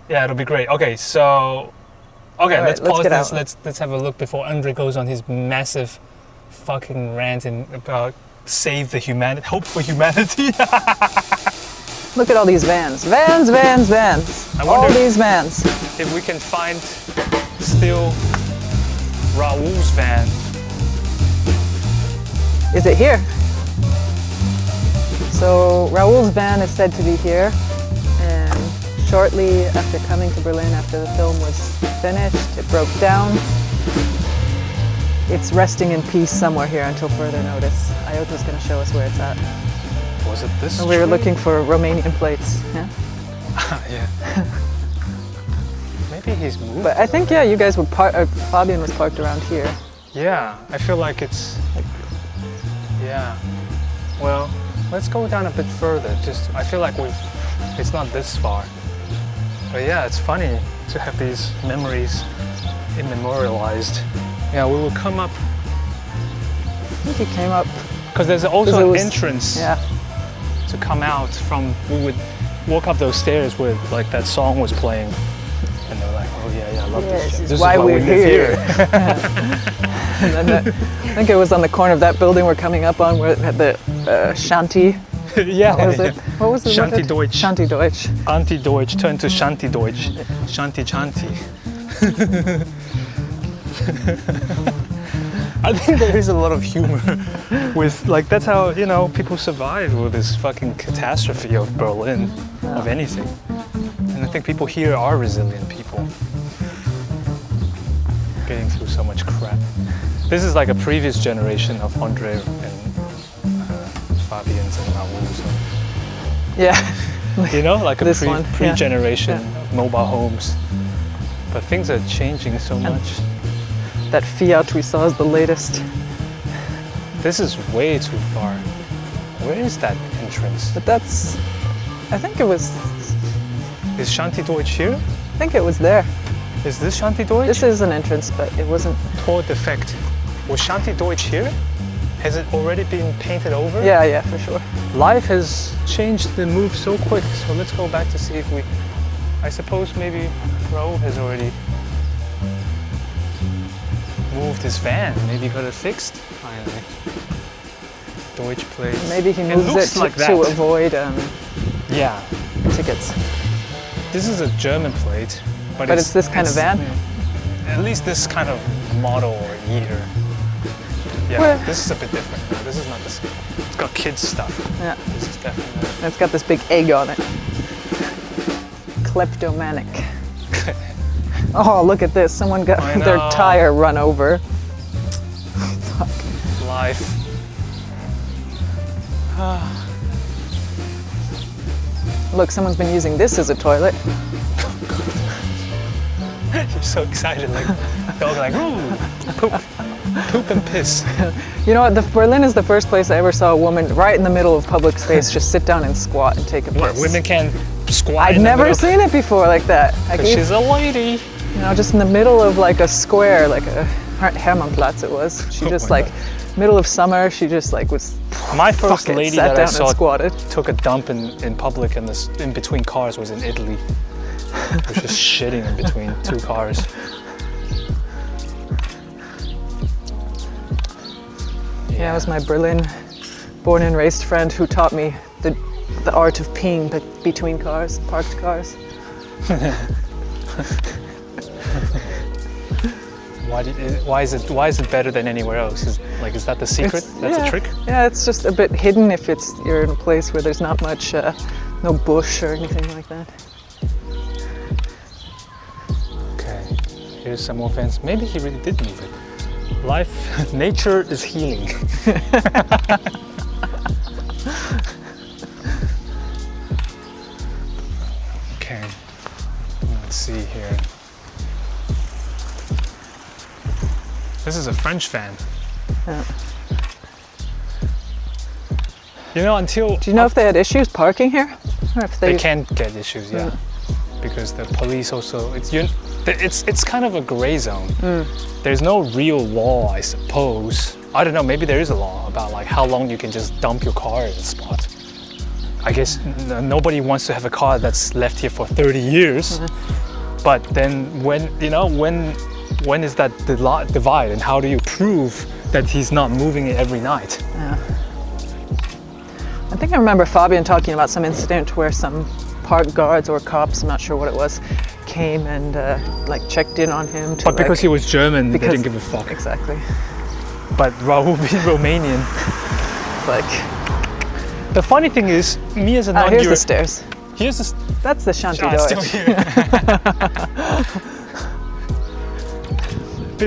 Yeah, it'll be great. Okay, so okay, All let's right, let's pause get this. out. Let's have a look before Andrei goes on his massive fucking rant about save the humanity, hope for humanity. Look at all these vans. Vans, vans, vans. I All wonder- these vans. If we can find still Raoul's van. Is it here? So Raoul's van is said to be here, and shortly after coming to Berlin, after the film was finished, it broke down. It's resting in peace somewhere here until further notice. Ayoto's going to show us where it's at. Was it this? And we were tree? looking for Romanian plates. Yeah. Yeah. Maybe he's moved. But I think, yeah, you guys were Fabian was parked around here. Yeah, I feel like it's. Yeah. Well, let's go down a bit further. I feel like it's not this far. But yeah, it's funny to have these memories immemorialized. Yeah, we will come up I think he came up. because there's 'cause also it an was- entrance Yeah. to come out from. We would walk up those stairs where like that song was playing, and they were like, "Oh yeah, I love Yeah, this. this shit. is This why is why we're we live here." here." And then I think it was on the corner of that building we're coming up on where it had the shanty. Yeah. What was it? What was the Shanty word? Deutsch. Shanty Deutsch. Anti-Deutsch turned to Shanti-Deutsch. Shanti-Chanti. I think there is a lot of humor with, like, that's how, you know, people survive with this fucking catastrophe of Berlin, of anything. And I think people here are resilient people. Getting through so much crap. This is like a previous generation of Andrei and Fabians and Raoul's. Yeah. You know, like a This one, yeah. pre-generation Yeah. of mobile homes. But things are changing so much. That Fiat we saw is the latest. This is way too far. Where is that entrance? But that's, I think it was Is Deutsch here? I think it was there. Is this Deutsch? This is an entrance, but it wasn't. Tor defect. Was Deutsch here? Has it already been painted over? Yeah, yeah, for sure. Life has changed and moved so quick, so let's go back to see if we... I suppose maybe Raoul has already moved his van. Maybe got it fixed finally. Deutsch plates. Maybe he It moves looks it like to that. avoid Yeah. tickets. This is a German plate. But it's this kind of van? At least this kind of model or year. Yeah, Well- this is a bit different. No, this is not the same. It's got kids stuff. Yeah. This is definitely... And it's got this big egg on it. Kleptomanic. Oh, look at this. Someone got I their know. tire run over. Life. Look, someone's been using this as a toilet. You're so excited, like dog, like ooh, poop and piss. You know what? Berlin is the first place I ever saw a woman right in the middle of public space just sit down and squat and take a What, piss. women can squat. I'd in the never middle? seen it before like that. Like, 'Cause she's a lady. you know, just in the middle of like a square, like a Hermannplatz it was. She Oh just my like, middle of summer, she just like was, My first fuck it, lady sat that I down saw and squatted. took a dump in public and this in between cars was in Italy. Was just shitting in between two cars. Yeah, it was my Berlin born and raised friend who taught me the art of peeing between cars, parked cars. Why is it better than anywhere else? Is that the secret? That's yeah, a trick? Yeah, it's just a bit hidden if you're in a place where there's not much, no bush or anything like that. Okay, here's some more fence. Maybe he really did move it. Life, nature is healing. Okay, let's see here. This is a French fan. Yeah. You know, until Do you know if they had issues parking here? Or if they can get issues, yeah, because the police also. It's kind of a gray zone. There's no real law, I suppose. I don't know. Maybe there is a law about like how long you can just dump your car in a spot. I guess nobody wants to have a car that's left here for 30 years. But then when is that divide, and how do you prove that he's not moving it every night? Yeah. I think I remember Fabian talking about some incident where some park guards or cops, I'm not sure what it was, came and like checked in on him. But because he was German, they didn't give a fuck. Exactly. But Raul being Romanian. It's like... The funny thing is, me as a here's non-European... the stairs. Here's the... That's the Shanty it's still Deutsch.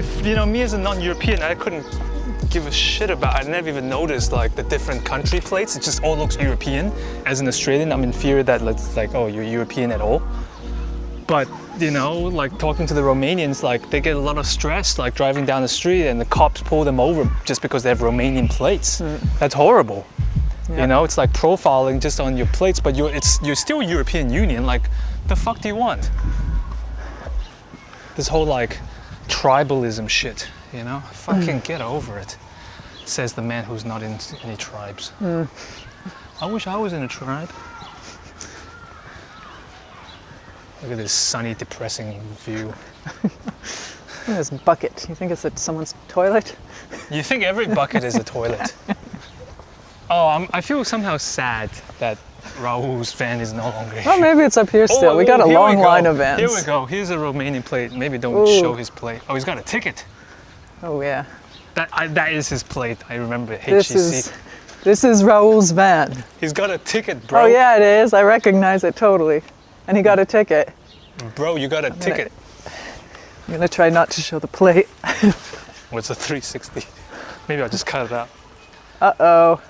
here. Me as a non-European, I couldn't give a shit about. I never even noticed like the different country plates. It just all looks European. As an Australian, I'm in fear that it's like, oh, you're European at all. But like talking to the Romanians, like they get a lot of stress, like driving down the street, and the cops pull them over just because they have Romanian plates. That's horrible. Yeah. It's like profiling just on your plates, but you're still European Union. Like, the fuck do you want? This whole like tribalism shit, Fucking get over it, says the man who's not in any tribes. I wish I was in a tribe. Look at this sunny, depressing view. This bucket. You think it's someone's toilet? You think every bucket is a toilet. Oh, I feel somehow sad that Raul's van is no longer here. Well, maybe it's up here still. We got a long line of vans. Here we go. Here's a Romanian plate. Maybe don't show his plate. Oh, he's got a ticket. Oh, yeah. That is his plate. I remember HCC. This is Raul's van. He's got a ticket, bro. Oh, yeah, it is. I recognize it totally. And he got a ticket. Bro, you got a ticket. I'm going to try not to show the plate. What's a 360? Maybe I'll just cut it out. Uh-oh.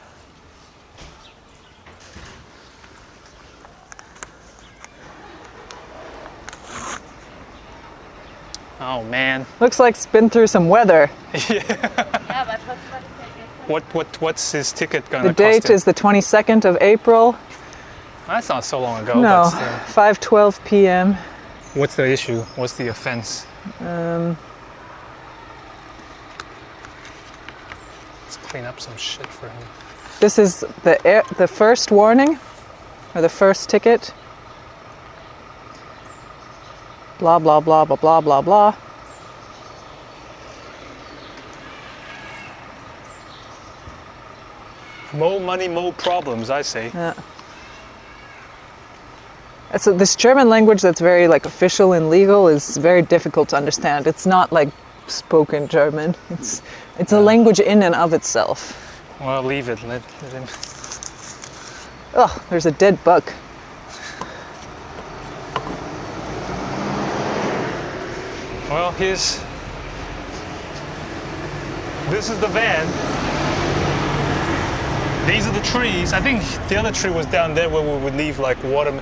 Oh man. Looks like it's been through some weather. Yeah, but What's his ticket gonna cost? The date is the 22nd of April. That's not so long ago. No, But 5:12 p.m. What's the issue? What's the offense? Let's clean up some shit for him. This is the first warning, or the first ticket. Blah, blah, blah, blah, blah, blah, blah. More money, more problems, I say. Yeah. So this German language that's very like official and legal is very difficult to understand. It's not like spoken German. It's a language in and of itself. Well, leave it. Let him. Oh, there's a dead bug. Well, this is the van. These are the trees. I think the other tree was down there where we would leave like water.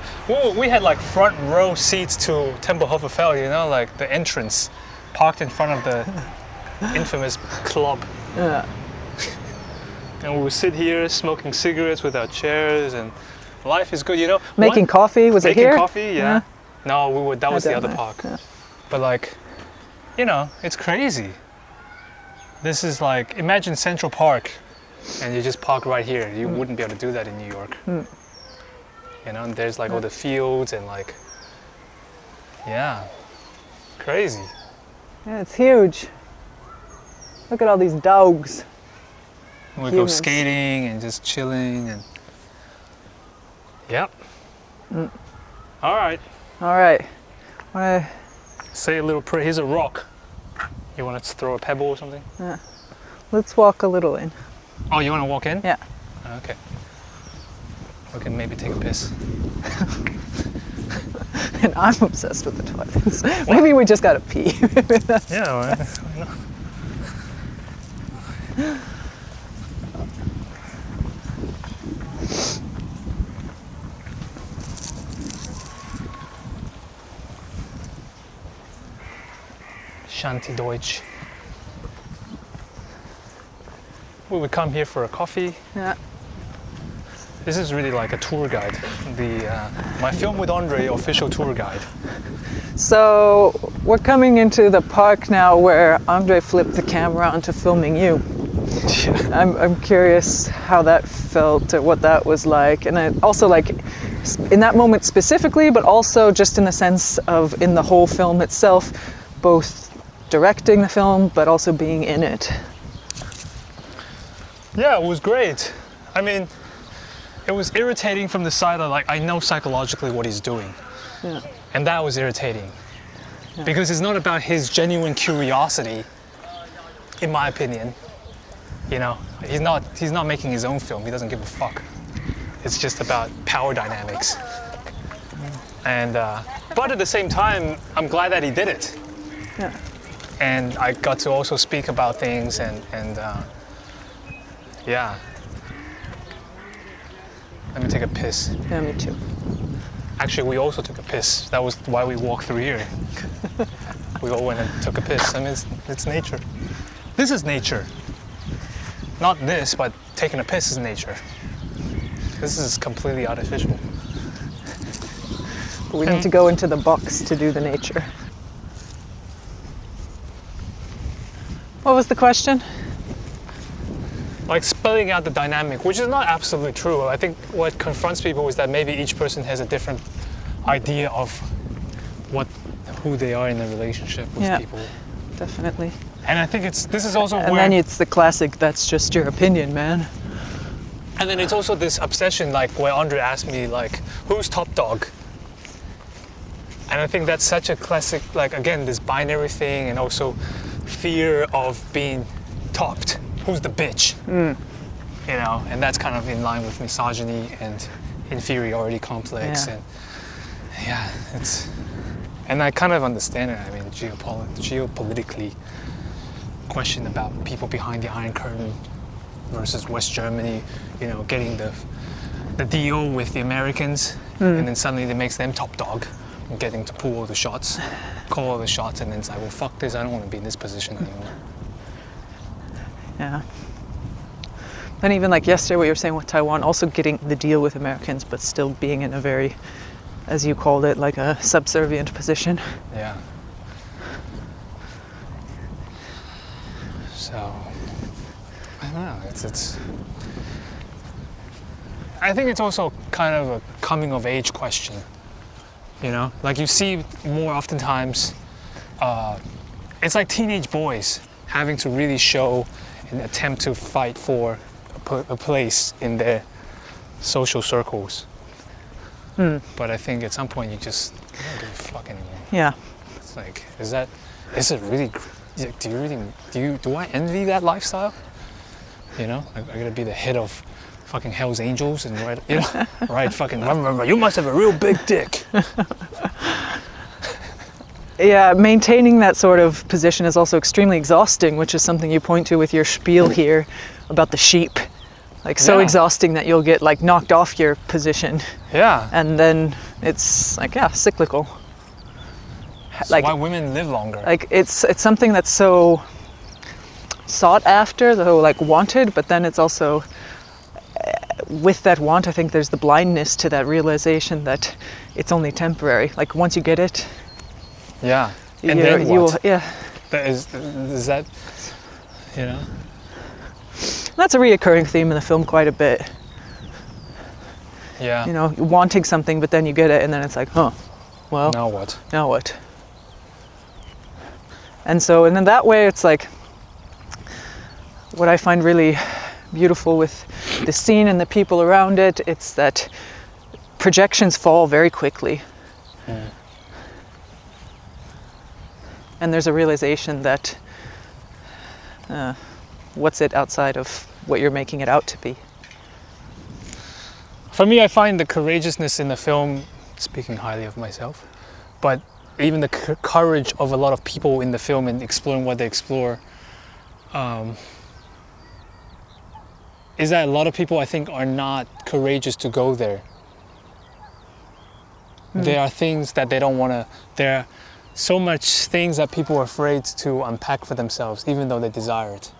We had like front row seats to Tempelhofer Feld, like the entrance, parked in front of the infamous club. Yeah. And we would sit here smoking cigarettes with our chairs, and life is good, Making coffee, was it here? Making coffee, yeah. No, that was the other know. park. Yeah. But like, it's crazy. This is like, imagine Central Park and you just park right here. You wouldn't be able to do that in New York. And there's like all the fields and like, yeah, crazy. Yeah, it's huge. Look at all these dogs. We go skating and just chilling and, yep. All right. All right. Wanna... Say a little prayer. Here's a rock. You want to throw a pebble or something? Yeah. Let's walk a little in. Oh, you want to walk in? Yeah. Okay. We can maybe take a piss. And I'm obsessed with the toilets. Maybe we just gotta pee. Yeah, why not? Shanty Deutsch. We would come here for a coffee. Yeah. This is really like a tour guide. My Film with Andrei official tour guide. So we're coming into the park now where Andrei flipped the camera onto filming you. I'm curious how that felt, or what that was like, and I also like in that moment specifically, but also just in the sense of in the whole film itself, both directing the film but also being in it. Yeah, it was great. I mean, it was irritating from the side of like, I know psychologically what he's doing. Yeah. And that was irritating. Because it's not about his genuine curiosity, in my opinion. You know, he's not making his own film. He doesn't give a fuck. It's just about power dynamics. And but at the same time, I'm glad that he did it. Yeah. And I got to also speak about things and yeah. Let me take a piss. Yeah, me too. Actually, we also took a piss. That was why we walked through here. We all went and took a piss. I mean, it's nature. This is nature. Not this, but taking a piss is nature. This is completely artificial. But we need to go into the box to do the nature. What was the question? Like spelling out the dynamic, which is not absolutely true. I think what confronts people is that maybe each person has a different idea of who they are in a relationship with people. Definitely. And I think this is also and then it's the classic, that's just your opinion, man. And then it's also this obsession, like where Andrei asked me, like, who's top dog? And I think that's such a classic, like, again, this binary thing, and also fear of being topped. Who's the bitch? You know, and that's kind of in line with misogyny and inferiority complex. And yeah, and I kind of understand it. I mean, geopolitically, question about people behind the Iron Curtain versus West Germany, you know, getting the deal with the Americans, and then suddenly it makes them top dog, and getting to pull all the shots, call all the shots, and then it's like, well, fuck this, I don't want to be in this position anymore. Yeah. Then even like yesterday, what you were saying with Taiwan, also getting the deal with Americans, but still being in a very, as you called it, like a subservient position. Yeah. So, I don't know, it's I think it's also kind of a coming of age question, you know? Like you see more oftentimes, it's like teenage boys having to really show and attempt to fight for a place in their social circles. But I think at some point you just don't give a fuck anymore. Yeah. It's like, is it really, do I envy that lifestyle? You know, I gotta be the head of fucking Hell's Angels and right fucking, remember, you must have a real big dick. Yeah, maintaining that sort of position is also extremely exhausting, which is something you point to with your spiel here about the sheep. Like so exhausting that you'll get like knocked off your position. Yeah. And then it's like, cyclical. That's like why women live longer. Like it's something that's so sought after, though, like wanted, but then it's also with that want, I think there's the blindness to that realization that it's only temporary. Like once you get it, yeah. And then what? That is that, you know? That's a reoccurring theme in the film quite a bit. Yeah. You know, wanting something, but then you get it, and then it's like, well. Now what? Now what? And then that way, it's like, what I find really beautiful with the scene and the people around it, it's that projections fall very quickly. And there's a realization that what's it outside of what you're making it out to be. For me, I find the courageousness in the film, speaking highly of myself, but even the courage of a lot of people in the film and exploring what they explore, is that a lot of people, I think, are not courageous to go there. There are things that they don't want to, there are so much things that people are afraid to unpack for themselves, even though they desire it.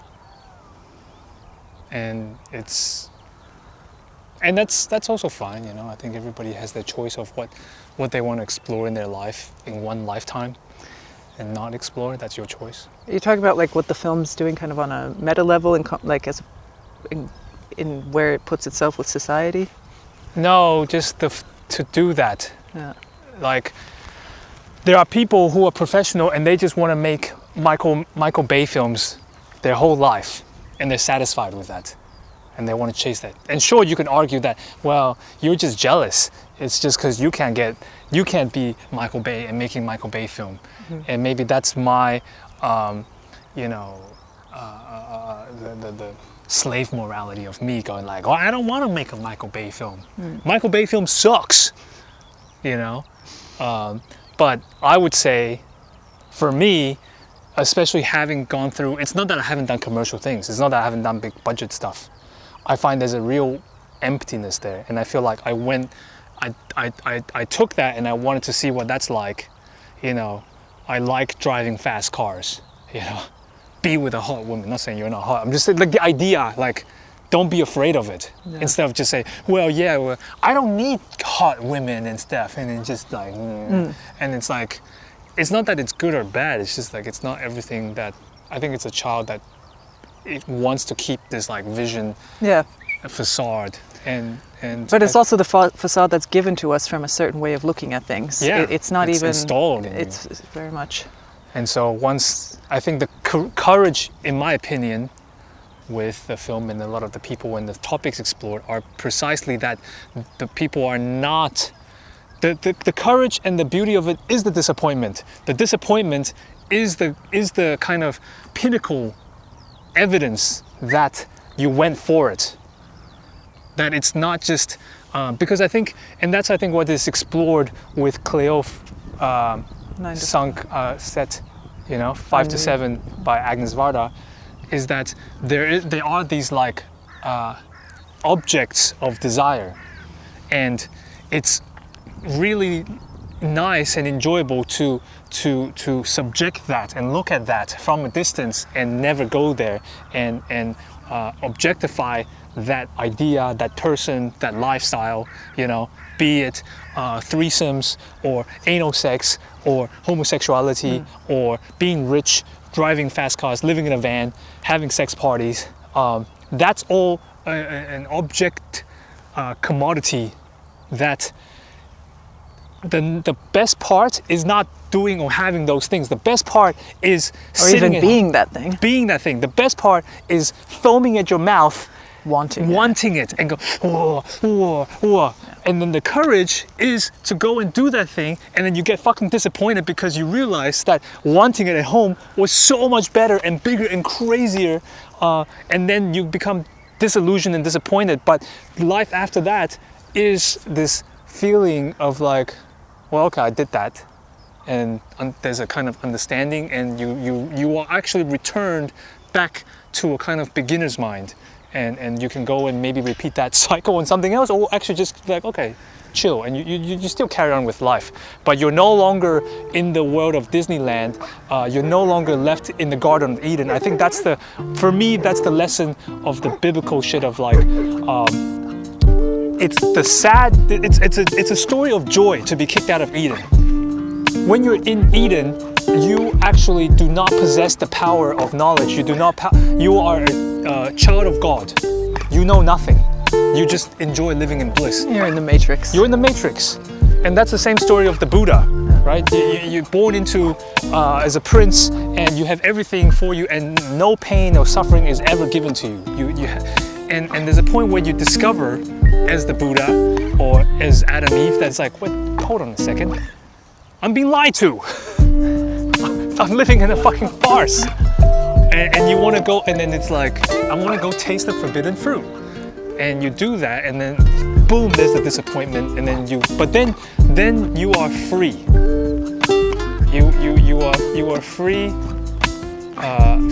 And that's also fine, you know. I think everybody has their choice of what they want to explore in their life in one lifetime. and not explore, that's your choice. You talk about like what the film's doing kind of on a meta level and like as in where it puts itself with society. No, just to do that. Yeah. Like, there are people who are professional and they just want to make Michael Bay films their whole life, and they're satisfied with that, and they want to chase that. And sure, you can argue that, well, you're just jealous. It's just because you can't be Michael Bay and making Michael Bay film, and maybe that's my, the slave morality of me going like, oh, I don't want to make a Michael Bay film. Michael Bay film sucks, you know. But I would say, for me, especially having gone through, it's not that I haven't done commercial things. It's not that I haven't done big budget stuff. I find there's a real emptiness there, and I feel like I took that and I wanted to see what that's like. You know, I like driving fast cars. You know, be with a hot woman. Not saying you're not hot. I'm just saying, like, the idea, like, don't be afraid of it. Yeah. Instead of just say, well, I don't need hot women and stuff, and then just like, and it's like, it's not that it's good or bad. It's just like, it's not everything that, I think it's a child that it wants to keep this like vision, facade, but it's also the facade that's given to us from a certain way of looking at things. Yeah, it's not it's even installed in it's you. very much. And so once, I think the courage, in my opinion, with the film and a lot of the people and the topics explored are precisely that the people are not, the courage and the beauty of it is the disappointment. The disappointment is the kind of pinnacle evidence that you went for it. That it's not just, because I think, and that's I think what is explored with Cleo sunk set, you know, 5 to 7 by Agnes Varda, is that there are these like objects of desire, and it's really nice and enjoyable to subject that and look at that from a distance and never go there and objectify that idea, that person, that lifestyle, you know, be it threesomes or anal sex or homosexuality or being rich, driving fast cars, living in a van, having sex parties. That's all an object commodity that the best part is not doing or having those things. The best part is or even being that thing. Being that thing. The best part is foaming at your mouth, wanting it and go, whoa, whoa, whoa. And then the courage is to go and do that thing, and then you get fucking disappointed because you realize that wanting it at home was so much better and bigger and crazier, and then you become disillusioned and disappointed. But life after that is this feeling of like, well, okay, I did that, and there's a kind of understanding, and you are actually returned back to a kind of beginner's mind. And you can go and maybe repeat that cycle on something else, or actually just like, okay, chill, and you still carry on with life. But you're no longer in the world of Disneyland. You're no longer left in the Garden of Eden. I think for me, that's the lesson of the biblical shit of like, it's a story of joy to be kicked out of Eden. When you're in Eden, you actually do not possess the power of knowledge. You are a child of God. You know nothing. You just enjoy living in bliss. You're in the Matrix. You're in the Matrix. And that's the same story of the Buddha, right? You're born into as a prince, and you have everything for you, and no pain or suffering is ever given to you. And there's a point where you discover, as the Buddha or as Adam and Eve, that's like, wait, hold on a second. I'm being lied to. I'm living in a fucking farce. And you want to go, and then it's like, I want to go taste the forbidden fruit. And you do that, and then boom, there's the disappointment, and then you are free. You are free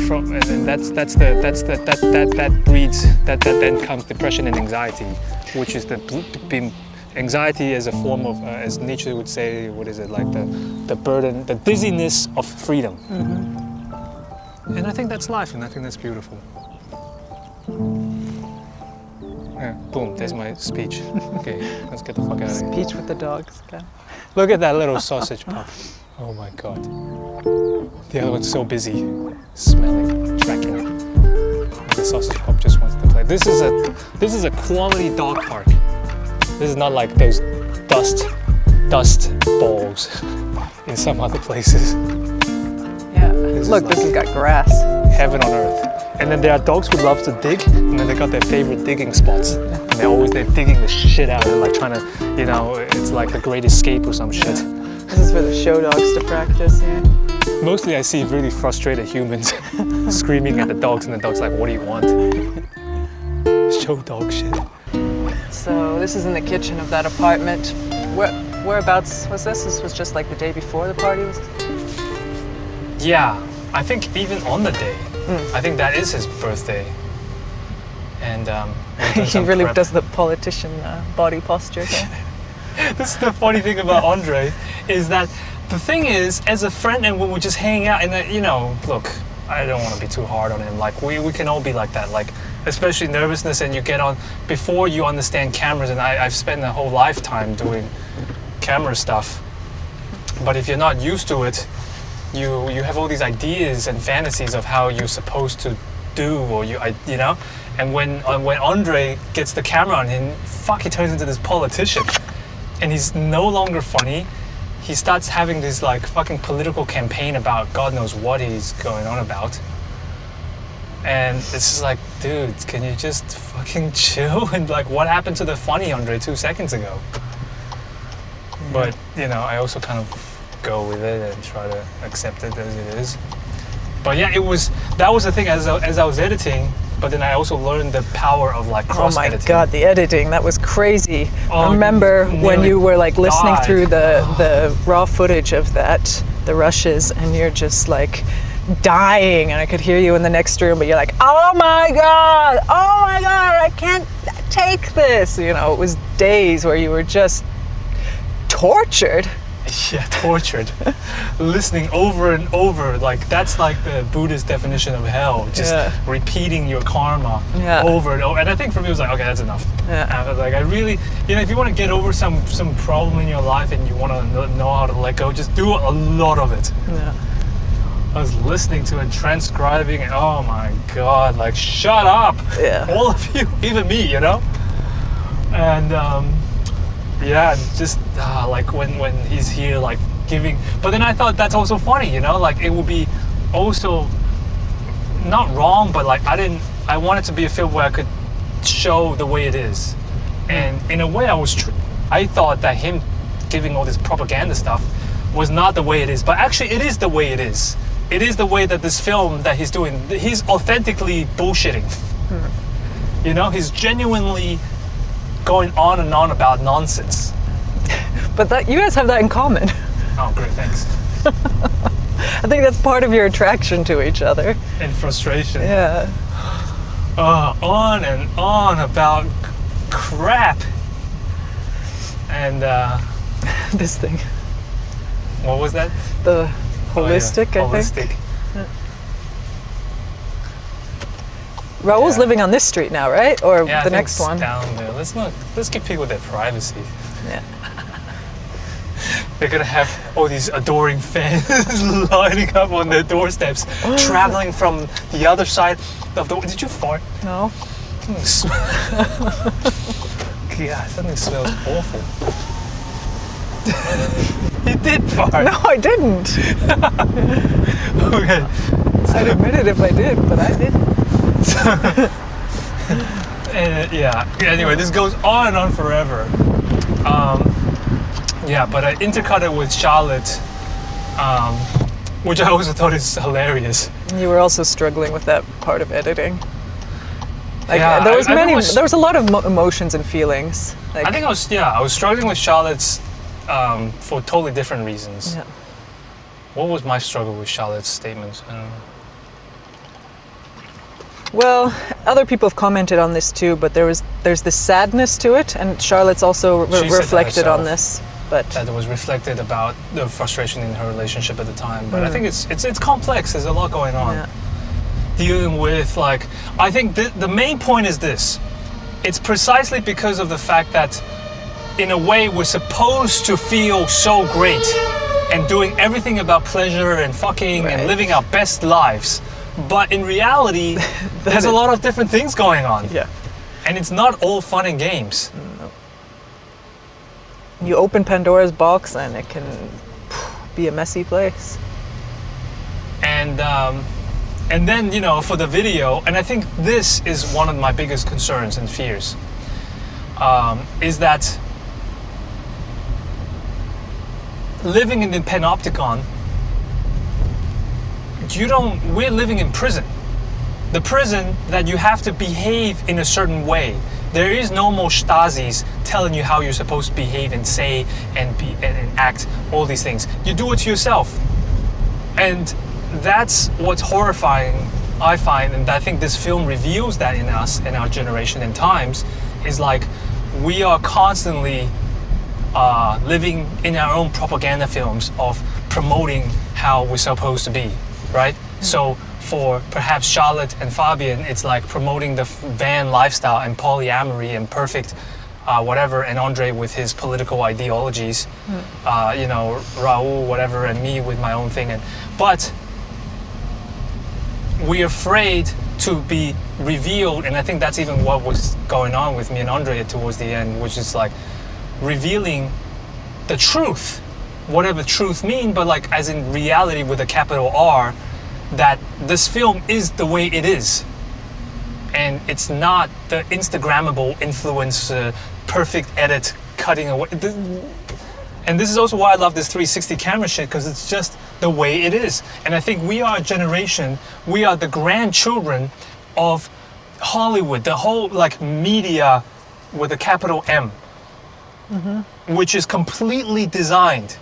from, and that then comes depression and anxiety, which is anxiety as a form of, as Nietzsche would say, what is it, like the burden, the dizziness of freedom. And I think that's life, and I think that's beautiful. Yeah, boom, there's my speech. Okay, let's get the fuck out of here. Speech with the dogs. Okay. Look at that little sausage puff. Oh my god. The other one's so busy smelling, tracking. The sausage pup just wants to play. This is a quality dog park. This is not like those dust balls in some other places. Yeah. This Look, is this like has got grass. heaven on earth. And then there are dogs who love to dig, and then they got their favorite digging spots. And they're digging the shit out and like trying to, it's like the great escape or some shit. This is for the show dogs to practice, yeah. Mostly I see really frustrated humans screaming at the dogs, and the dog's like, what do you want? Show dog shit. So this is in the kitchen of that apartment. Whereabouts was this? This was just like the day before the party was? Yeah, I think even on the day, I think that is his birthday. And He really does the politician body posture thing. This is the funny thing about Andrei, is that the thing is, as a friend, and when we just hang out, and look, I don't want to be too hard on him. Like we can all be like that. Like especially nervousness, and you get on before you understand cameras. And I've spent a whole lifetime doing camera stuff. But if you're not used to it, you have all these ideas and fantasies of how you're supposed to do, or And when Andrei gets the camera on him, he turns into this politician. And he's no longer funny. He starts having this like fucking political campaign about God knows what he's going on about. And it's just like, dude, can you just fucking chill? And like, what happened to the funny Andrei 2 seconds ago? But, I also kind of go with it and try to accept it as it is. But yeah, that was the thing as I was editing. But then I also learned the power of like cross editing. Oh my god, the editing, that was crazy. I remember when you were like listening through the raw footage of that, the rushes, and you're just like dying, and I could hear you in the next room, but you're like, oh my god, I can't take this. It was days where you were just tortured. Yeah, tortured. Listening over and over, like that's like the Buddhist definition of hell. Just repeating your karma over and over. And I think for me it was like, okay, that's enough. Yeah. And I was like, I really, if you want to get over some problem in your life and you want to know how to let go, just do a lot of it. Yeah. I was listening to it, transcribing, and oh my god, like shut up, all of you, even me, And just like when he's here, like giving. But then I thought that's also funny, like it would be also not wrong, but like I wanted to be a film where I could show the way it is, and in a way I thought that him giving all this propaganda stuff was not the way it is, but actually it is the way it is. It is the way that this film that he's doing, he's authentically bullshitting. He's genuinely going on and on about nonsense. But you guys have that in common. Oh, great, thanks. I think that's part of your attraction to each other. And frustration. Yeah. On and on about crap. And this thing. What was that? The holistic, I think. Holistic. Yeah. Raul's living on this street now, right? Or the next one? Down there. Let's give people their privacy. Yeah. They're gonna have all these adoring fans lining up on their doorsteps, traveling from the other side of the. Did you fart? No. God, something smells awful. You did fart. No, I didn't. Okay. I'd admit it if I did, but I didn't. Anyway, this goes on and on forever. But I intercut it with Charlotte, which I also thought is hilarious. You were also struggling with that part of editing. Like, Yeah, there was I there was a lot of emotions and feelings. Like, I think I was struggling with Charlotte's for totally different reasons. Yeah. What was my struggle with Charlotte's statements? I don't know. Well, other people have commented on this too, but there's this sadness to it, and Charlotte's also She said that reflected on herself. this. But That was reflected about the frustration in her relationship at the time. But I think it's complex. There's a lot going on. yeah. Dealing with I think the main point is this. It's precisely because of the fact that in a way we're supposed to feel so great and doing everything about pleasure and fucking and Right. living our best lives. But in reality, there's a lot of different things going on. Yeah. And it's not all fun and games. You open Pandora's box and it can be a messy place. And then, you know, for the video, and I think this is one of my biggest concerns and fears, is that living in the panopticon, we're living in prison. The prison that you have to behave in a certain way. There is no more Stasis telling you how you're supposed to behave and say and act, all these things. You do it to yourself. And that's what's horrifying, I find, and I think this film reveals that in us, in our generation and times, is like we are constantly living in our own propaganda films of promoting how we're supposed to be, right? So for perhaps Charlotte and Fabian, it's like promoting the van lifestyle and polyamory and perfect whatever, and Andrei with his political ideologies, you know, Raul, whatever, and me with my own thing. But we're afraid to be revealed, and I think that's even what was going on with me and Andrei towards the end, which is like revealing the truth, whatever truth mean, but like as in reality with a capital R, that this film is the way it is. And it's not the Instagrammable influencer, perfect edit, cutting away. And this is also why I love this 360 camera shit, because it's just the way it is. And I think we are a generation, we are the grandchildren of Hollywood, the whole like media with a capital M, which is completely designed,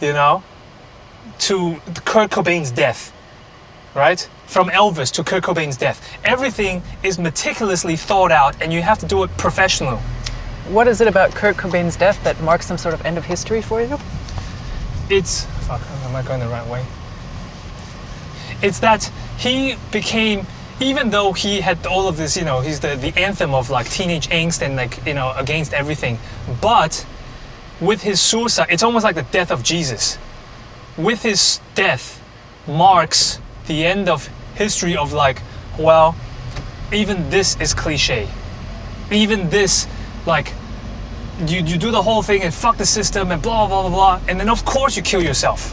you know, to Kurt Cobain's death, right? From Elvis to Kurt Cobain's death. Everything is meticulously thought out, and you have to do it professional. What is it about Kurt Cobain's death that marks some sort of end of history for you? It's, fuck, am I going the right way? It's that he became, even though he had all of this, you know, he's the anthem of like teenage angst and like, you know, against everything. But with his suicide, it's almost like the death of Jesus. With his death marks the end of history of like, well, even this is cliche. Even this, like, you do the whole thing and fuck the system and blah, blah, blah, blah. And then of course you kill yourself.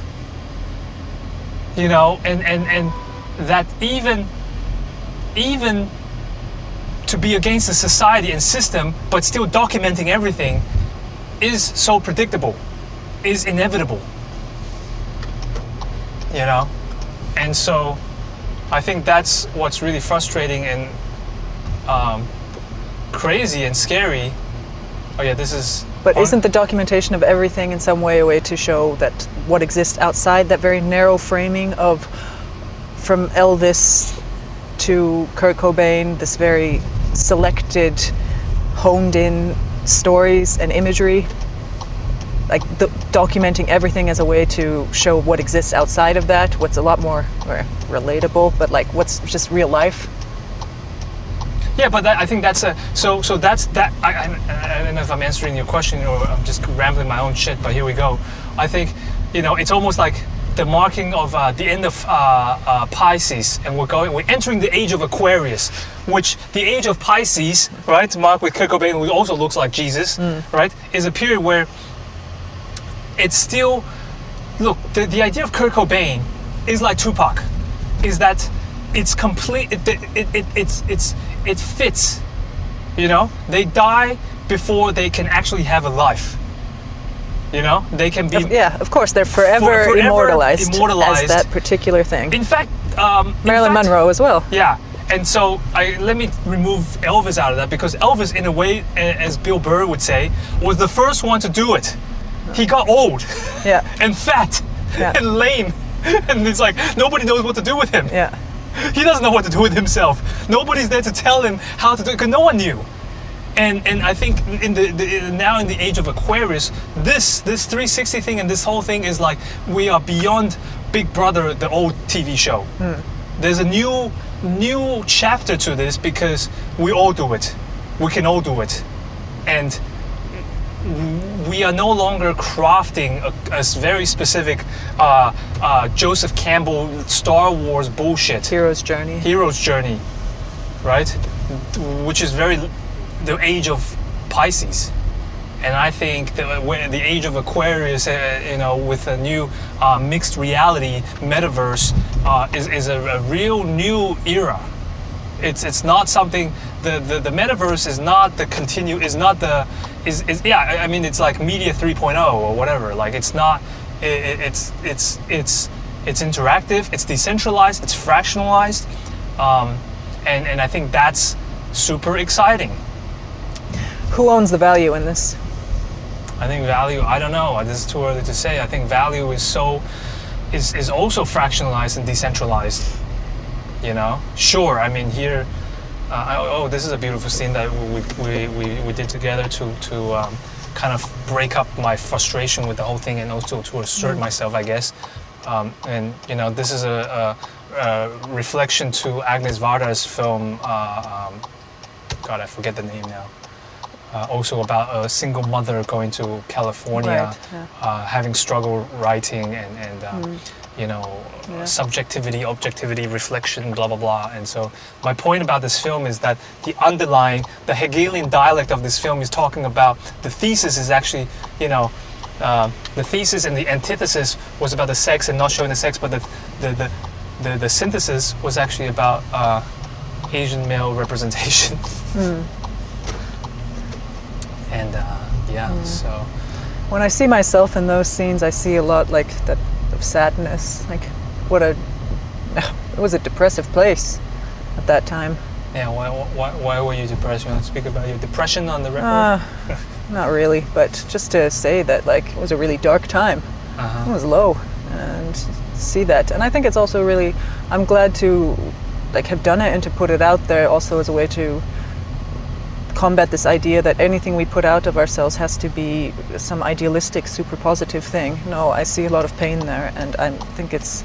You know, and that even to be against the society and system, but still documenting everything is so predictable, is inevitable. You know? And so I think that's what's really frustrating and crazy and scary. Oh yeah, this is... But isn't the documentation of everything in some way a way to show that what exists outside that very narrow framing of from Elvis to Kurt Cobain, this very selected, honed in stories and imagery? Like documenting everything as a way to show what exists outside of that, what's a lot more relatable, but like what's just real life. Yeah, but I think that's so that's that. I don't know if I'm answering your question or I'm just rambling my own shit, but here we go. I think, you know, it's almost like the marking of the end of Pisces, and we're entering the age of Aquarius, which the age of Pisces, right, marked with Kurt Cobain, who also looks like Jesus, right, is a period where it's still, look, the idea of Kurt Cobain is like Tupac, is that it's complete, it fits, you know? They die before they can actually have a life, you know? They can be... Yeah, of course, they're forever immortalized as that particular thing. In fact... Marilyn Monroe as well. Yeah, and so let me remove Elvis out of that, because Elvis, in a way, as Bill Burr would say, was the first one to do it. He got old, yeah, and fat, yeah, and lame, and it's like nobody knows what to do with him. Yeah, he doesn't know what to do with himself. Nobody's there to tell him how to do it, because no one knew. And I think now in the age of Aquarius, this 360 thing and this whole thing is like we are beyond Big Brother, the old TV show. There's a new chapter to this, because we all do it. We can all do it, and we are no longer crafting a very specific Joseph Campbell Star Wars bullshit. Hero's journey, right? Which is the age of Pisces. And I think that the age of Aquarius, with a new mixed reality metaverse, is a real new era. It's not something. The metaverse is not the continue. Is not the is yeah. I mean, it's like media 3.0 or whatever. Like it's not. It's interactive. It's decentralized. It's fractionalized, and I think that's super exciting. Who owns the value in this? I think value, I don't know, this is too early to say. I think value is also fractionalized and decentralized, Sure, I mean here, this is a beautiful scene that we did together to kind of break up my frustration with the whole thing and also to assert myself, I guess. This is a reflection to Agnes Varda's film, God, I forget the name now. Also about a single mother going to California, having struggle writing and subjectivity, objectivity, reflection, blah, blah, blah. And so my point about this film is that the Hegelian dialect of this film is talking about, the thesis is actually, the thesis and the antithesis was about the sex and not showing the sex, but the synthesis was actually about Asian male representation. And so when I see myself in those scenes, I see a lot like that of sadness. Like it was a depressive place at that time. Yeah, why were you depressed? You want to speak about your depression on the record? Not really, but just to say that like it was a really dark time. It was low, and see that. And I think it's also really, I'm glad to like have done it and to put it out there also as a way to combat this idea that anything we put out of ourselves has to be some idealistic, super positive thing. No, I see a lot of pain there, and I think it's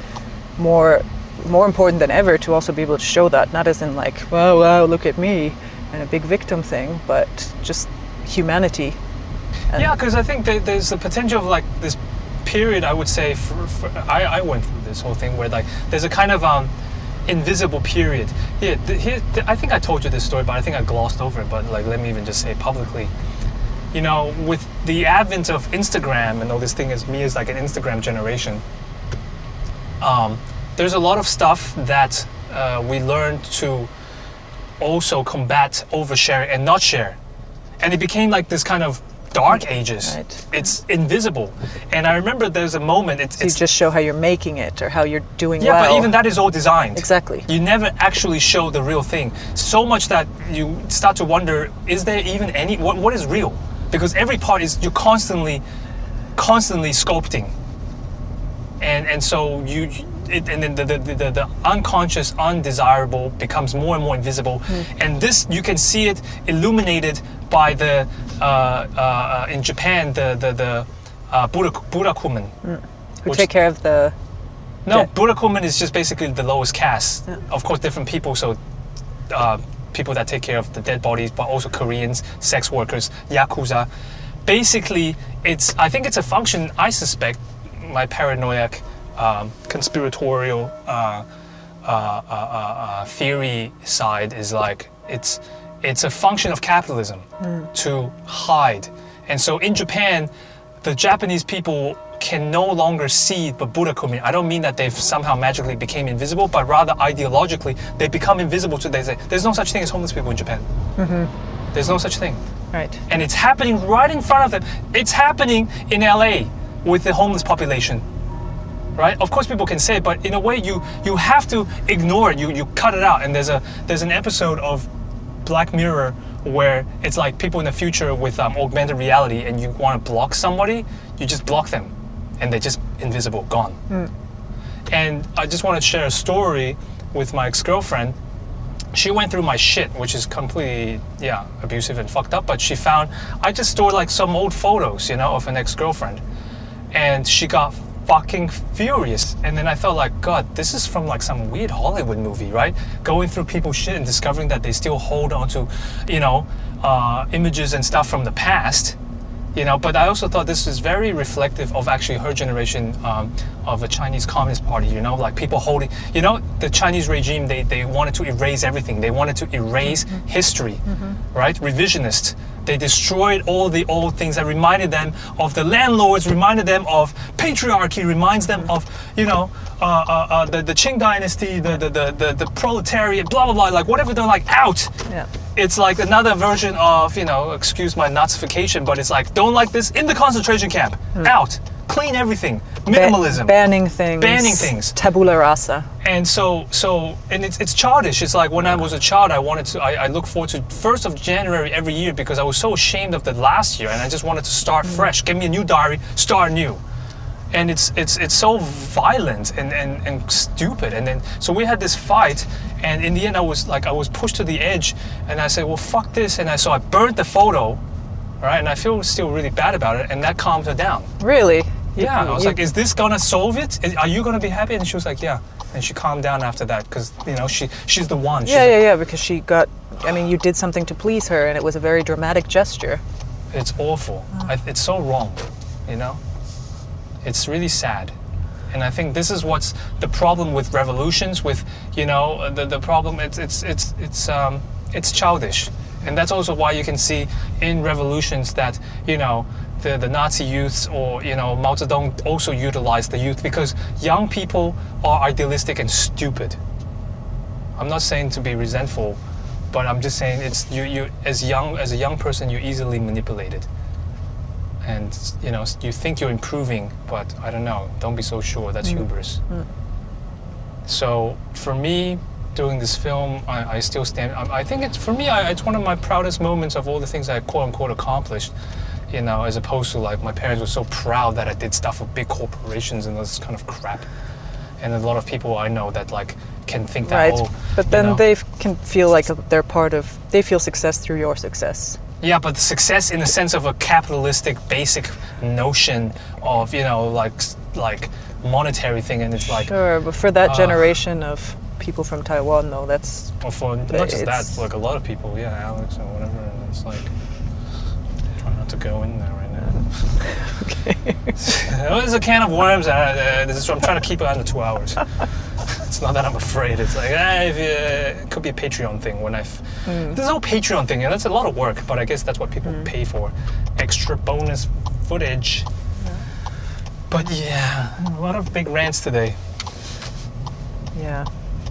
more important than ever to also be able to show that, not as in like, wow, look at me, and a big victim thing, but just humanity. Yeah, because I think there's the potential of like this period, I would say, I went through this whole thing where like there's a kind of invisible period. I think I told you this story, but I think I glossed over it, but like let me even just say it publicly. With the advent of Instagram and all this thing, me as like an Instagram generation, there's a lot of stuff that we learned to also combat oversharing and not share. And it became like this kind of dark ages. Right. It's invisible. And I remember there's a moment, you just show how you're making it or how you're doing well. Yeah, but even that is all designed. Exactly. You never actually show the real thing. So much that you start to wonder, is there even what is real? Because every part is, you're constantly sculpting. And so and then the unconscious, undesirable becomes more and more invisible. And this, you can see it illuminated by the in Japan, the burakumen. Who take care of the... No, burakumen is just basically the lowest caste. Yeah. Of course, different people, so people that take care of the dead bodies, but also Koreans, sex workers, yakuza. Basically, I think it's a function, I suspect, my paranoiac, conspiratorial theory side is like, it's a function of capitalism to hide. And so in Japan, the Japanese people can no longer see the burakumen. I don't mean that they've somehow magically became invisible, but rather ideologically, they become invisible to, they say, there's no such thing as homeless people in Japan. There's no such thing. Right. And it's happening right in front of them. It's happening in LA with the homeless population. Right? Of course people can say it, but in a way you have to ignore it. You cut it out. And there's an episode of Black Mirror where it's like people in the future with augmented reality, and you want to block somebody, you just block them and they're just invisible, gone. And I just want to share a story with my ex-girlfriend. She went through my shit, which is completely, abusive and fucked up, but I just stored like some old photos, of an ex-girlfriend. And she got fucking furious. And then I felt like, God, this is from like some weird Hollywood movie, right? Going through people's shit and discovering that they still hold on to, images and stuff from the past. You know, but I also thought this is very reflective of actually her generation of a Chinese Communist Party. You know, like people holding, you know, the Chinese regime, they wanted to erase everything. They wanted to erase history, right? Revisionist. They destroyed all the old things that reminded them of the landlords, reminded them of patriarchy, reminds them of, you know, the Qing dynasty, the proletariat, blah blah blah. Like whatever, they're like out. Yeah. It's like another version of, you know, excuse my Nazification, but it's like, don't like this, in the concentration camp, out, clean everything, minimalism, Banning things. Tabula rasa. and and it's childish. It's like when I was a child, I look forward to 1st of January every year because I was so ashamed of the last year, and I just wanted to start fresh. Give me a new diary, start new. And it's so violent and stupid. And then so we had this fight, and in the end I was pushed to the edge, and I said, well, fuck this, and I burned the photo, right? And I feel still really bad about it, and that calmed her down. Really? Yeah, I was like, is this gonna solve it? Are you gonna be happy? And she was like, yeah. And she calmed down after that because, you know, she's the one. Yeah, because she got, I mean, you did something to please her, and it was a very dramatic gesture. It's awful. It's so wrong, you know? It's really sad. And I think this is what's the problem with revolutions, with, you know, the problem, it's childish. And that's also why you can see in revolutions that, you know, the Nazi youths or, you know, Mao Zedong also utilized the youth because young people are idealistic and stupid. I'm not saying to be resentful, but I'm just saying it's you as a young person, you're easily manipulated. And, you know, you think you're improving, but I don't know, don't be so sure. That's hubris. So for me, doing this film, I still stand. I think it's, for me, it's one of my proudest moments of all the things I quote unquote accomplished. You know, as opposed to like my parents were so proud that I did stuff with big corporations and this kind of crap. And a lot of people I know that like can think that. Right, oh, but then they can feel like they're part of. They feel success through your success. Yeah, but the success in the sense of a capitalistic basic notion of, you know, like monetary thing, and it's like. Sure, but for that generation of people from Taiwan, though, that's. Or for not just that, like a lot of people, yeah, Alex or whatever, and it's like. Try not to go in there right now. Okay. There's a can of worms, and I'm trying to keep it under 2 hours. It's not that I'm afraid. It's like, it could be a Patreon thing. There's no Patreon thing, and that's a lot of work, but I guess that's what people pay for. Extra bonus footage. But yeah, a lot of big rants today. Yeah.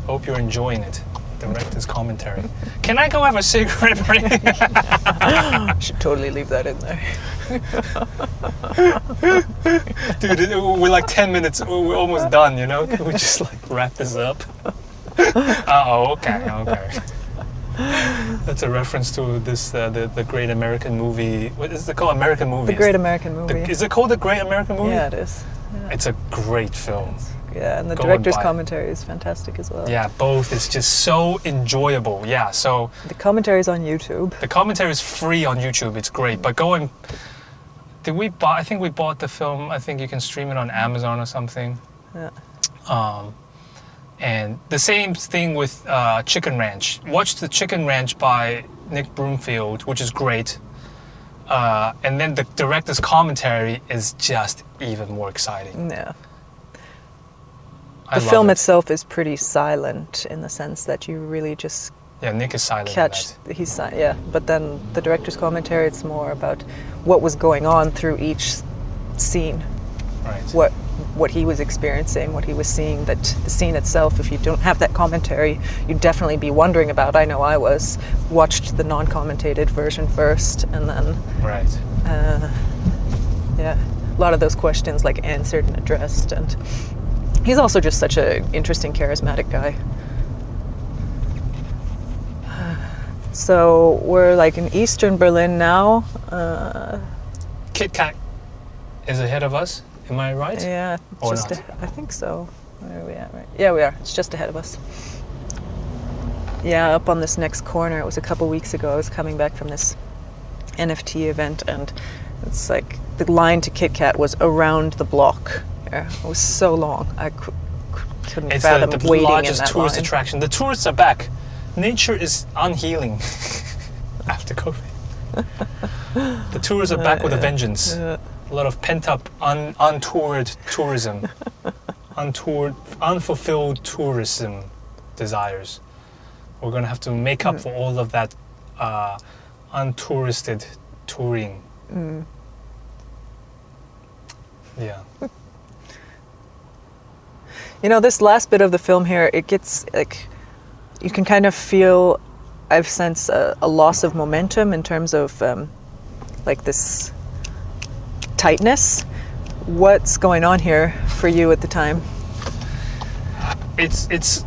Hope you're enjoying it. Director's commentary. Can I go have a cigarette break? Should totally leave that in there. Dude, we're like 10 minutes, we're almost done, you know? Can we just like wrap this up? Okay. That's a reference to this, the Great American Movie. What is it called? American Movie. The Great American Movie. Is it called The Great American Movie? Yeah, it is. Yeah. It's a great film. Yeah, and the Go director's and buy it. commentary is fantastic as well. Yeah, both. It's just so enjoyable. Yeah, so The commentary is on YouTube. the commentary is free on YouTube. It's great. But go and I think we bought the film. I think you can stream it on Amazon or something. Yeah. And the same thing with Chicken Ranch. Watch the Chicken Ranch by Nick Broomfield, which is great. And then the director's commentary is just even more exciting. Yeah. I The love film it. itself is pretty silent in the sense that you really just Yeah, Nick is silent. in catch. that. Yeah. But then the director's commentary, it's more about what was going on through each scene. Right. What he was experiencing, what he was seeing, that the scene itself, if you don't have that commentary, you'd definitely be wondering about. I know I watched the non-commentated version first, and then Right. yeah, a lot of those questions like answered and addressed. And he's also just such an interesting, charismatic guy. So we're like in Eastern Berlin now. Kit Kat is ahead of us. Am I right? Yeah, Or just not? I think so. Where are we at? Right? Yeah, we are. It's just ahead of us. Yeah, up on this next corner. It was a couple weeks ago. I was coming back from this NFT event, and it's like the line to Kit Kat was around the block. Yeah, it was so long. I couldn't It's fathom the waiting largest in that tourist line. attraction. The tourists are back. Nature is unhealing after COVID. The tours are back with a vengeance. Yeah. A lot of pent-up, untoured tourism. Unfulfilled tourism desires. We're gonna have to make up for all of that untouristed touring. Yeah. You know, this last bit of the film here, it gets like, you can kind of feel, I've sensed a loss of momentum in terms of like this tightness. What's going on here for you at the time? It's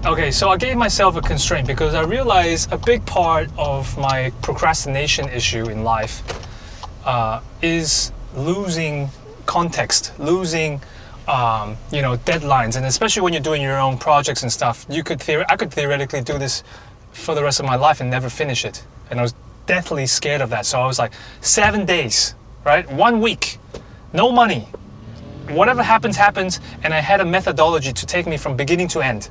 okay, so I gave myself a constraint because I realized a big part of my procrastination issue in life is losing context, losing deadlines, and especially when you're doing your own projects and stuff. I could theoretically do this for the rest of my life and never finish it, and I was deathly scared of that. So I was like, 7 days, right? 1 week, no money, whatever happens, and I had a methodology to take me from beginning to end.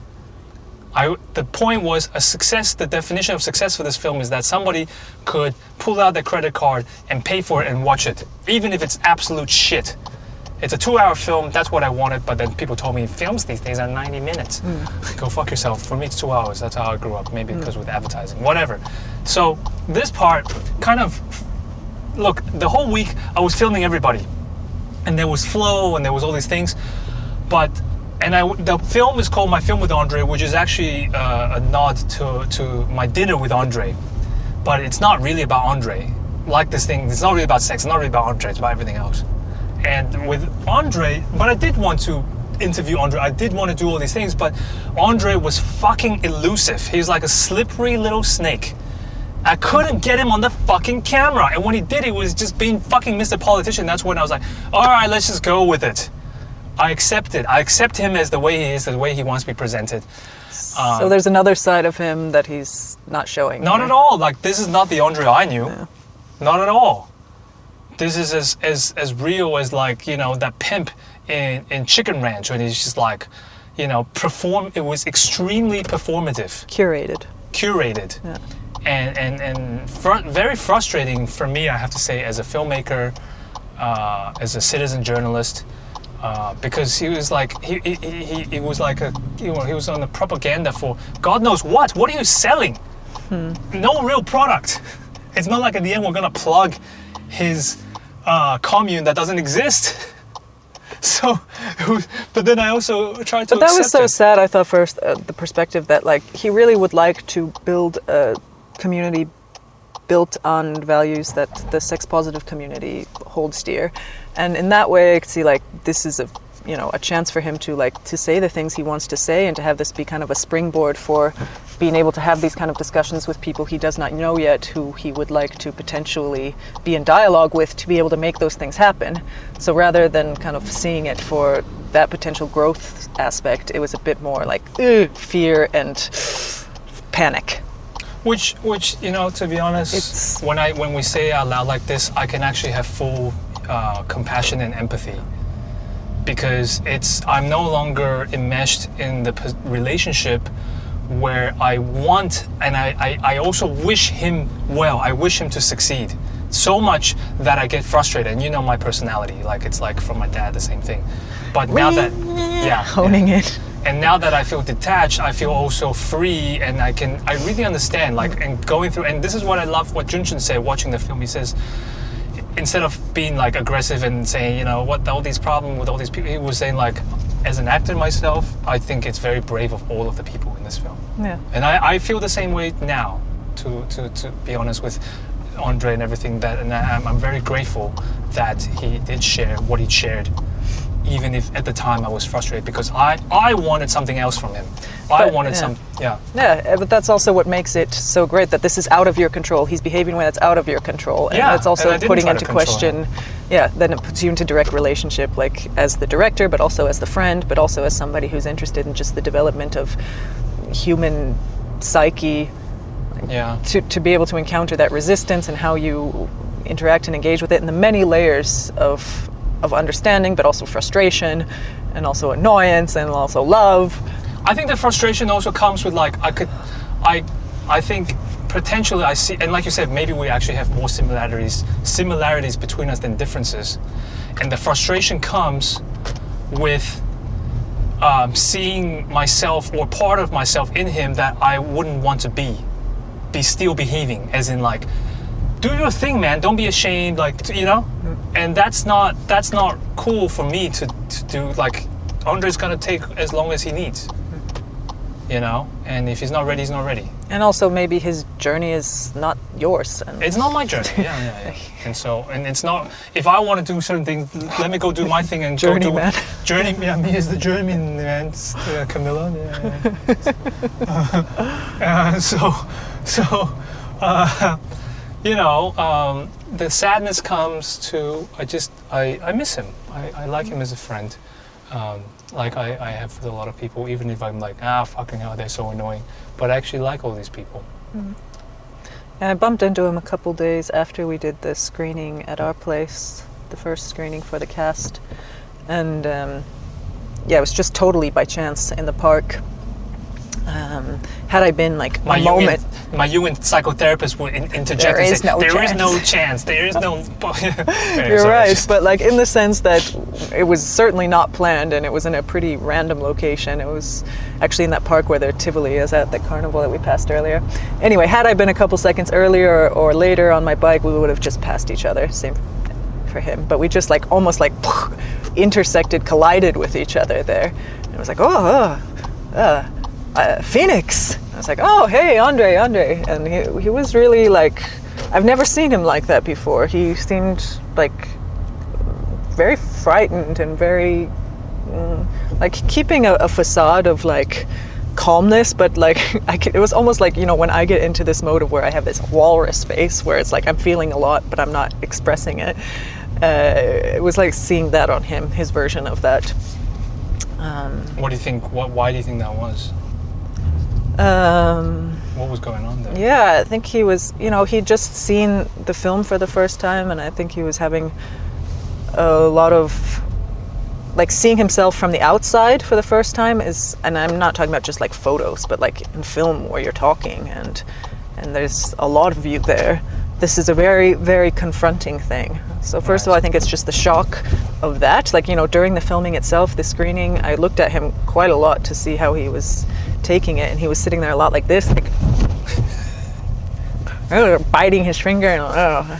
The point was the definition of success for this film is that somebody could pull out their credit card and pay for it and watch it, even if it's absolute shit. It's a 2-hour film, that's what I wanted, but then people told me films these days are 90 minutes. Go fuck yourself. For me, it's 2 hours. That's how I grew up, maybe because with advertising, whatever. So this part kind of, look, the whole week I was filming everybody, and there was flow and there was all these things, the film is called My Film with Andrei, which is actually a nod to my dinner with Andrei, but it's not really about Andrei. Like this thing, it's not really about sex, it's not really about Andrei, it's about everything else. And with Andrei, but I did want to interview Andrei, I did want to do all these things, but Andrei was fucking elusive. He was like a slippery little snake. I couldn't get him on the fucking camera, and when he did, he was just being fucking Mr. Politician. That's when I was like, all right, let's just go with it. I accept it. I accept him as the way he is, the way he wants to be presented. So there's another side of him that he's not showing. Not at all. Like, this is not the Andrei I knew. Yeah. Not at all. This is as real as, like, that pimp in Chicken Ranch when he's just like, it was extremely performative. Curated. Yeah. And very frustrating for me, I have to say, as a filmmaker, as a citizen journalist, because he was like he was like he was on the propaganda for God knows what. What are you selling? No real product. It's not like at the end we're gonna plug his commune that doesn't exist. So, but then I also tried to. But that was so it. sad. I thought first the perspective that, like, he really would like to build a community built on values that the sex positive community holds dear, and in that way I could see, like, this is a chance for him to say the things he wants to say, and to have this be kind of a springboard for being able to have these kind of discussions with people he does not know yet, who he would like to potentially be in dialogue with, to be able to make those things happen. So rather than kind of seeing it for that potential growth aspect, it was a bit more like fear and panic. Which to be honest, when we say it out loud like this, I can actually have full compassion and empathy, because I'm no longer enmeshed in the relationship where I want, and I also wish him well. I wish him to succeed so much that I get frustrated. And my personality, like, it's like from my dad, the same thing. But now that, honing it. And now that I feel detached, I feel also free, and I really understand, like, and going through, and this is what I love what Junshin said watching the film. He says, instead of being like aggressive and saying, what all these problems with all these people, he was saying, like, as an actor myself, I think it's very brave of all of the people in this film. Yeah. And I feel the same way now, to be honest, with Andrei and everything and I'm very grateful that he did share what he shared, even if at the time I was frustrated, because I wanted something else from him. Yeah, but that's also what makes it so great, that this is out of your control. He's behaving when it's out of your control, and it's also putting into question. Then it puts you into direct relationship, like, as the director, but also as the friend, but also as somebody who's interested in just the development of human psyche. To be able to encounter that resistance and how you interact and engage with it, and the many layers of understanding, but also frustration, and also annoyance, and also love. I think the frustration also comes with, like, I think potentially I see, and like you said, maybe we actually have more similarities between us than differences, and the frustration comes with seeing myself or part of myself in him that I wouldn't want to be still behaving, as in like, do your thing, man, don't be ashamed, like, you know. And that's not cool for me to do. Like, Andrei's gonna take as long as he needs, you know, and if he's not ready, he's not ready. And also maybe his journey is not yours. And It's not my journey. Yeah. And so, and it's not, if I want to do certain things, let me go do my thing and go do Journeyman. Journey. Yeah, me as the journeyman, man. Camilla. Yeah. You know, the sadness comes to, I miss him. I like him as a friend. Like I have with a lot of people, even if I'm like, fucking hell, they're so annoying. But I actually like all these people. And I bumped into him a couple days after we did the screening at our place, the first screening for the cast. And yeah, it was just totally by chance in the park. Had I been like My a moment... my Jungian psychotherapist would interject There and is say, no there is chance." no chance, there is no... You're right, but like in the sense that it was certainly not planned and it was in a pretty random location. It was actually in that park where the Tivoli is at, the carnival that we passed earlier. Anyway, had I been a couple seconds earlier or later on my bike, we would have just passed each other. Same for him. But we just like almost like intersected, collided with each other there. And it was like, Phoenix. I was like, oh, hey, Andrei. And he was really like, I've never seen him like that before. He seemed like very frightened and very like keeping a facade of like calmness, but like it was almost like, you know, when I get into this mode of where I have this walrus face where it's like I'm feeling a lot but I'm not expressing it. It was like seeing that on him, his version of that. What do you think? Why do you think that was? What was going on there? Yeah, I think he was, you know, he'd just seen the film for the first time, and I think he was having a lot of, like, seeing himself from the outside for the first time is, and I'm not talking about just like photos, but like in film where you're talking and there's a lot of you there. This is a very, very confronting thing. So first of all, I think it's just the shock of that. Like, you know, during the filming itself, the screening, I looked at him quite a lot to see how he was taking it, and he was sitting there a lot like this, like biting his finger and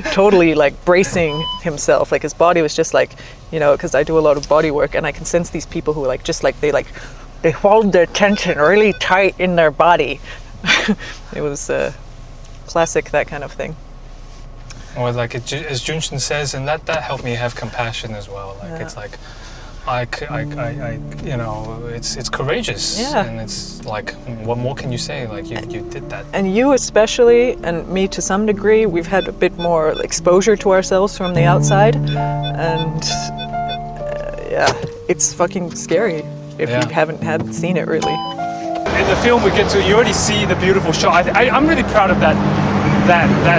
totally like bracing himself. Like his body was just like, you know, because I do a lot of body work, and I can sense these people who like just like they hold their tension really tight in their body. It was classic, that kind of thing. Or like as Junshin says, and that helped me have compassion as well. Like Yeah. it's like, I you know, it's courageous. Yeah. And it's like, what more can you say? Like you did that. And you especially, and me to some degree, we've had a bit more exposure to ourselves from the outside, and yeah, it's fucking scary if you haven't seen it really. In the film, you already see the beautiful shot. I'm really proud of that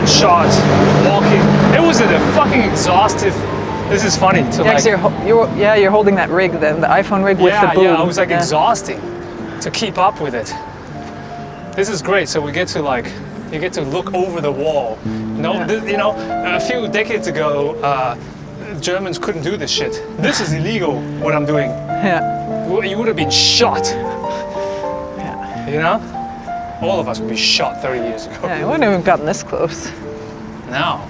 shot. Walking, it was a fucking exhaustive. This is funny to Yeah, like. 'cause you're holding that rig then, the iPhone rig with the boom. Yeah, it was like exhausting to keep up with it. This is great. So you get to look over the wall. You know, a few decades ago, Germans couldn't do this shit. This is illegal. What I'm doing. Yeah. You would have been shot. Yeah. You know, all of us would be shot 30 years ago. Yeah, I wouldn't have even gotten this close. Now.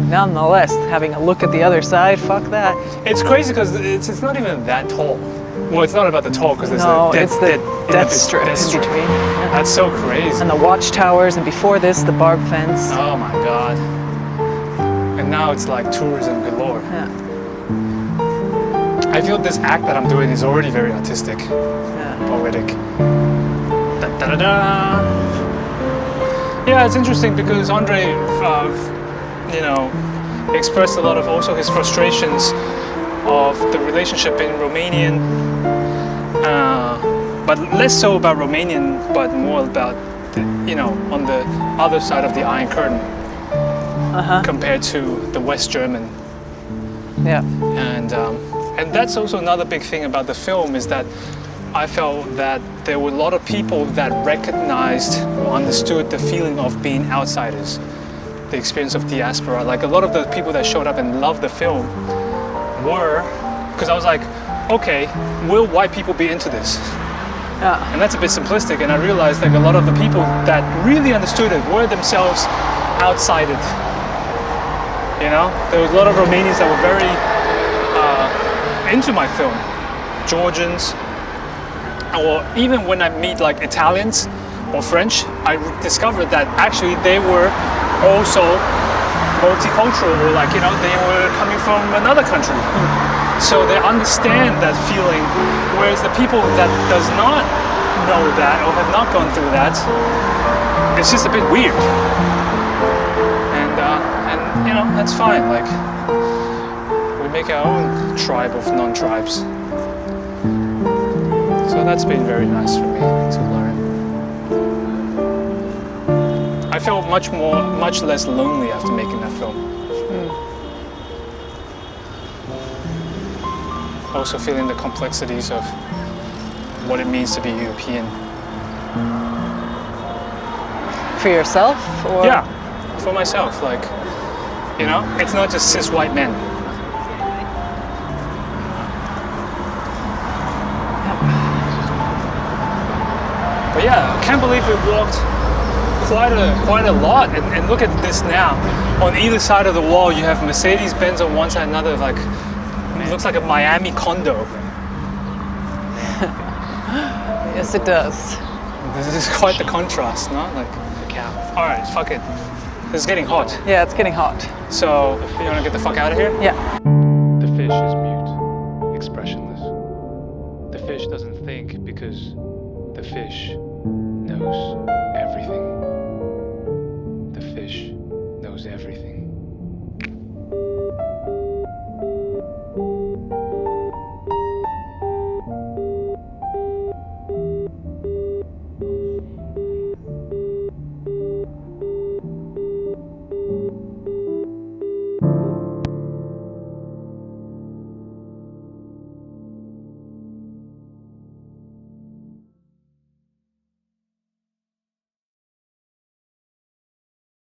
Nonetheless, having a look at the other side, fuck that. It's crazy because it's not even that tall. Well, it's not about the tall because there's it's the death strip in strip. between. Yeah. That's so crazy. And the watchtowers, and before this, the barbed fence. Oh my god. And now it's like tourism galore. Yeah. I feel this act that I'm doing is already very artistic, Yeah. poetic. Da, da, da, da. Yeah, it's interesting because Andrei, you know, expressed a lot of also his frustrations of the relationship in Romanian, but less so about Romanian, but more about, you know, on the other side of the Iron Curtain compared to the West German. Yeah. And that's also another big thing about the film is that I felt that there were a lot of people that recognized or understood the feeling of being outsiders, the experience of diaspora. Like a lot of the people that showed up and loved the film were, because I was like, okay, will white people be into this? Yeah. And that's a bit simplistic, and I realized like a lot of the people that really understood it were themselves outsided. You know, there was a lot of Romanians that were very into my film, Georgians, or even when I meet like Italians or French, I discovered that actually they were also multicultural, or like, you know, they were coming from another country. So they understand that feeling, whereas the people that does not know that or have not gone through that, it's just a bit weird. And you know, that's fine. Like, we make our own tribe of non-tribes. So that's been very nice for me to learn. I felt much less lonely after making that film. Also feeling the complexities of what it means to be European. For yourself, or? Yeah, for myself. Like, you know, it's not just cis white men. But yeah, I can't believe we walked quite a lot, and look at this now. On either side of the wall, you have Mercedes-Benz on one side, another, like, it looks like a Miami condo. Yes, it does. This is quite the contrast, no? Like, all right, fuck it. This is getting hot. Yeah, it's getting hot. So, you wanna get the fuck out of here? Yeah. The fish is mute, expressionless. The fish doesn't think because the fish knows everything. The fish knows everything.